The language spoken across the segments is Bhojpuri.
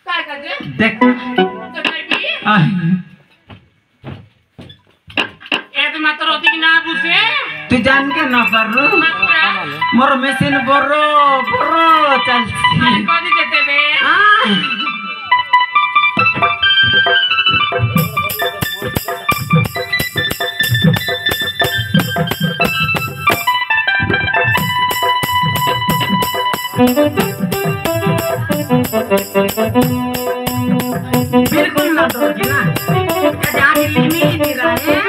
काय करते देख एक मात्र होती कि ना बुसे तू जान के ना बर्रो मोर मशीन बर्रो बर्रो चल कदी देते बे बिल्कुल ना दोगे ना जाने लिखने ही नहीं रहा है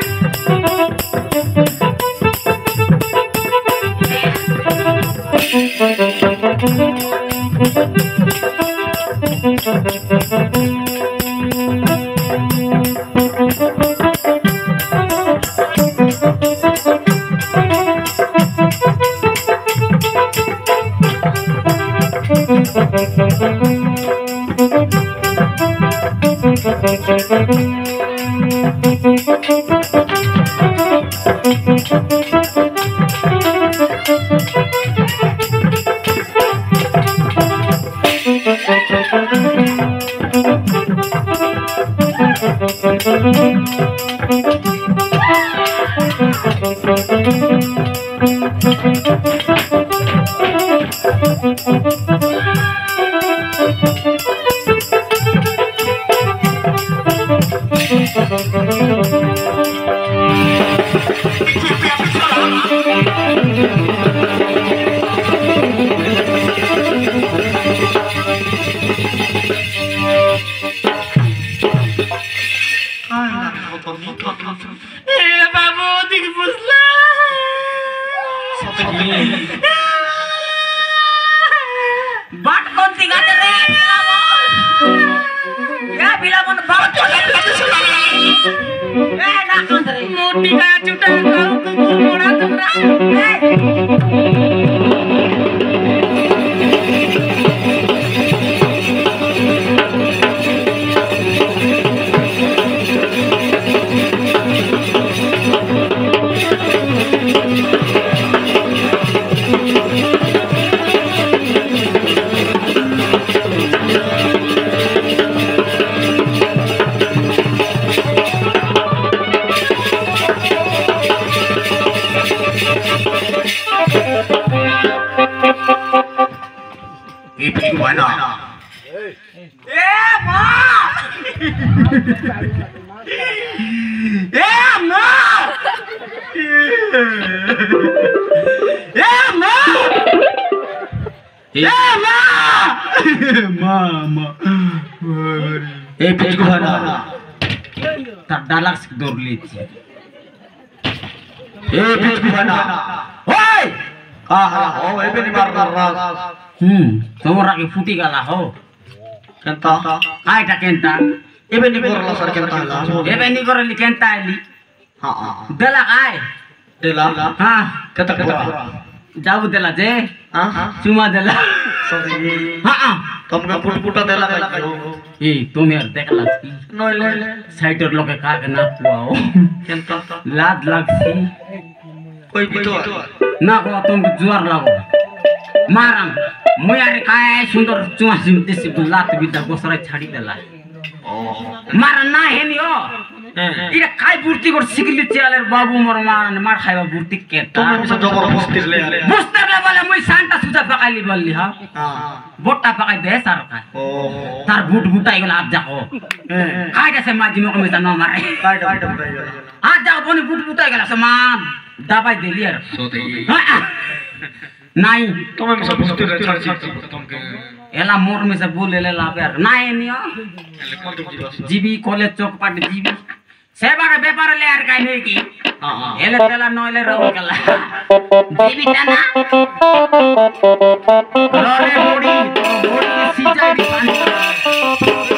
बाबू दिख बुझला बाट कोणती गाते रे या बिलामन बाट ए ना कोण रे मोठी का चुटा खाऊ तू मोडा तुरा Mana? Ma! Ma! Ma! Pichu mana? Tak dalak dorlit. Pichu mana? Hoi! Oh, ini marah. Tomora ke futi gala ho. Kenta. Kai ta kenta. Ebe ni korla sar kenta la. Ebe ni korli kenta li. Ha. Dela kai. Dela. Ha. Kata kata. Jauh dela je. Ha. Cuma dela. Sorry. Ha. Kamu puta dela kayo. तुम यार देख लगती साइटर लोग का ना पुआओ लाद लगती कोई भी तो ना को तुम जुआर लगो मारम मुयारे काय सुंदर चुआ सिमते से लात बिदा गोसरा छाड़ी देला मार ना है नियो इरे काय बुर्ती कर सिगली चले बाबू मोर मार खाइबा बुर्ती के तुम से जबरदस्ती ले आले बुस्तर ले वाला मुई सांता सुजा पकाली बल्ली हां बोटा पकाई दे सर का तार बूट बूटाई गला आप जाओ काय जैसे माजी मो में न मारे काय बुटाई गला हां जाओ बोनी बूट बूटाई गला समान दबाई दे लिया नहीं तुम्हें सब बुस्ती रे छाड़ तुमके एला मोर में से बोले ले ला यार नहीं नियो जीबी कॉलेज चौक पाट जीबी सेवा के व्यापार ले यार काय नहीं की एले तेला नोले रहो कला जीबी तना रोले बॉडी तो बॉडी की सीजाई पानी